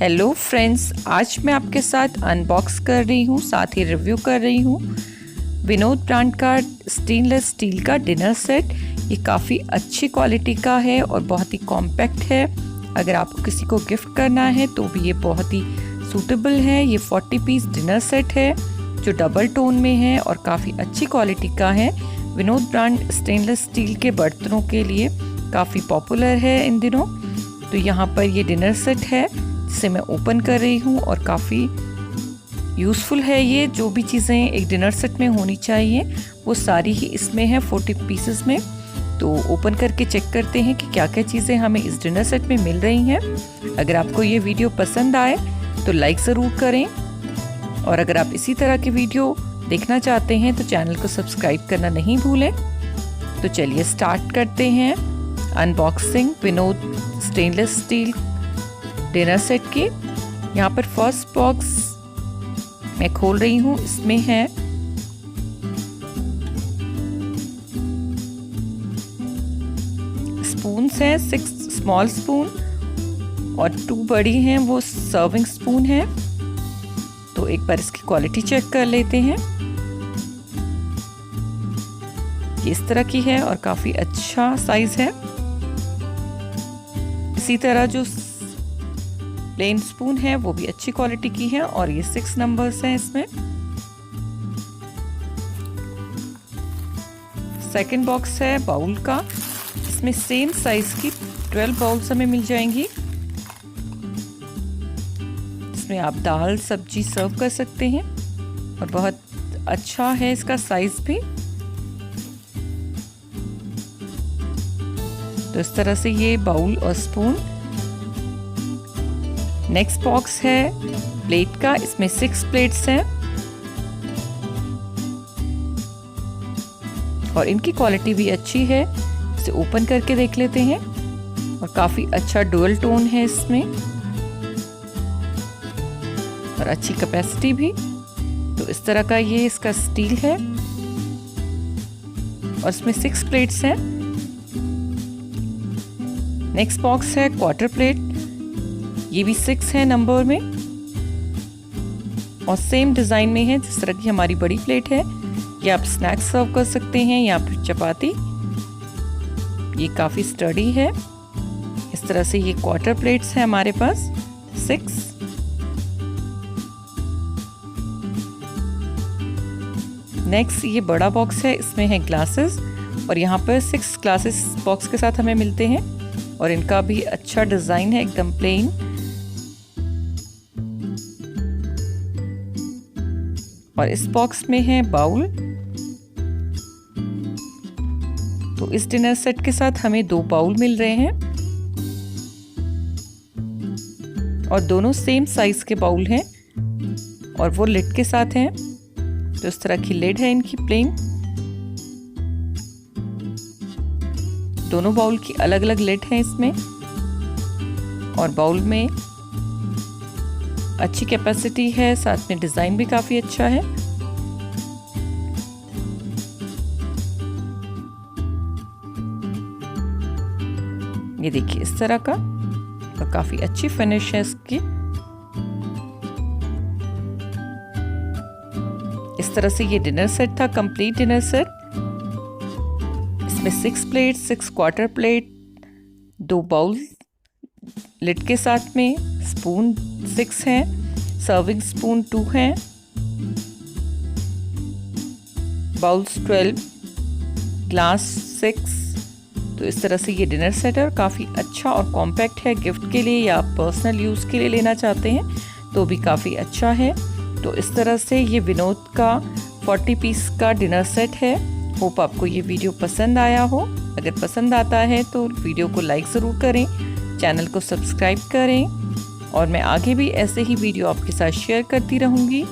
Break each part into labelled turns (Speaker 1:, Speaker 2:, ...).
Speaker 1: Hello friends, आज मैं आपके साथ अनबॉक्स कर रही हूँ, साथ ही रिव्यू कर रही हूँ विनोद ब्रांड का स्टेनलेस स्टील का डिनर सेट। ये काफ़ी अच्छी क्वालिटी का है और बहुत ही कॉम्पैक्ट है। अगर आपको किसी को गिफ्ट करना है तो भी ये बहुत ही सूटेबल है। ये 40 पीस डिनर सेट है जो डबल टोन में है और काफ़ी अच्छी क्वालिटी का है। विनोद ब्रांड स्टेनलेस स्टील के बर्तनों के लिए काफ़ी पॉपुलर है इन दिनों। तो यहाँ पर ये डिनर सेट है जिसे मैं ओपन कर रही हूँ और काफ़ी यूज़फुल है। ये जो भी चीज़ें एक डिनर सेट में होनी चाहिए वो सारी ही इसमें है 40 पीसेस में। तो ओपन करके चेक करते हैं कि क्या क्या चीज़ें हमें इस डिनर सेट में मिल रही हैं। अगर आपको ये वीडियो पसंद आए तो लाइक ज़रूर करें और अगर आप इसी तरह की वीडियो देखना चाहते हैं तो चैनल को सब्सक्राइब करना नहीं भूलें। तो चलिए स्टार्ट करते हैं unboxing Vinod stainless steel dinner set की। यहाँ पर फर्स्ट बॉक्स मैं खोल रही हूँ। इसमें है स्पून्स हैं, 6 स्मॉल स्पून और 2 बड़ी हैं वो सर्विंग स्पून है। तो एक बार इसकी क्वालिटी चेक कर लेते हैं। ये इस तरह की है और काफ़ी अच्छा साइज है। इसी तरह जो प्लेन स्पून है वो भी अच्छी क्वालिटी की है और ये 6 नंबर्स हैं इसमें। सेकंड बॉक्स है बाउल का। इसमें सेम साइज की 12 बाउल्स हमें मिल जाएंगी। इसमें आप दाल सब्जी सर्व कर सकते हैं और बहुत अच्छा है इसका साइज भी। तो इस तरह से ये बाउल और स्पून। नेक्स्ट बॉक्स है प्लेट का। इसमें 6 प्लेट्स हैं और इनकी क्वालिटी भी अच्छी है। इसे ओपन करके देख लेते हैं और काफ़ी अच्छा डुअल टोन है इसमें और अच्छी कैपेसिटी भी। तो इस तरह का ये इसका स्टील है और इसमें 6 प्लेट्स हैं। नेक्स्ट बॉक्स है क्वार्टर प्लेट। ये भी 6 है नंबर में और सेम डिज़ाइन में है जिस तरह की हमारी बड़ी प्लेट है। ये आप स्नैक्स सर्व कर सकते हैं या फिर चपाती। ये काफ़ी स्टडी है। इस तरह से ये क्वार्टर प्लेट्स हैं हमारे पास 6। नेक्स्ट ये बड़ा बॉक्स है। इसमें है ग्लासेस और यहाँ पर 6 ग्लासेस बॉक्स के साथ हमें मिलते हैं और इनका भी अच्छा डिज़ाइन है, एकदम प्लेन। और इस बॉक्स में है बाउल। तो इस डिनर सेट के साथ हमें 2 बाउल मिल रहे हैं और दोनों सेम साइज के बाउल हैं और वो लिड के साथ हैं। तो इस तरह की लिड है इनकी प्लेन। दोनों बाउल की अलग अलग लिड है इसमें और बाउल में अच्छी कैपेसिटी है, साथ में डिज़ाइन भी काफ़ी अच्छा है। ये देखिए इस तरह का और काफ़ी अच्छी फिनिश है इसकी। इस तरह से ये डिनर सेट था, कंप्लीट डिनर सेट। इसमें 6 plate, 6 quarter plate, 2 bowl lid के साथ में, स्पून 6 हैं, सर्विंग स्पून 2 हैं, बाउल्स 12, ग्लास 6। तो इस तरह से ये डिनर सेट है और काफ़ी अच्छा और कॉम्पैक्ट है। गिफ्ट के लिए या पर्सनल यूज़ के लिए लेना चाहते हैं तो भी काफ़ी अच्छा है। तो इस तरह से ये विनोद का 40 पीस का डिनर सेट है। होप आपको ये वीडियो पसंद आया हो। अगर पसंद आता है तो वीडियो को लाइक ज़रूर करें, चैनल को सब्सक्राइब करें और मैं आगे भी ऐसे ही वीडियो आपके साथ शेयर करती रहूँगी।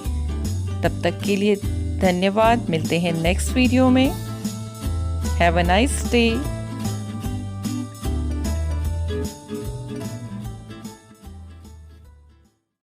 Speaker 1: तब तक के लिए धन्यवाद। मिलते हैं नेक्स्ट वीडियो में। Have a nice day.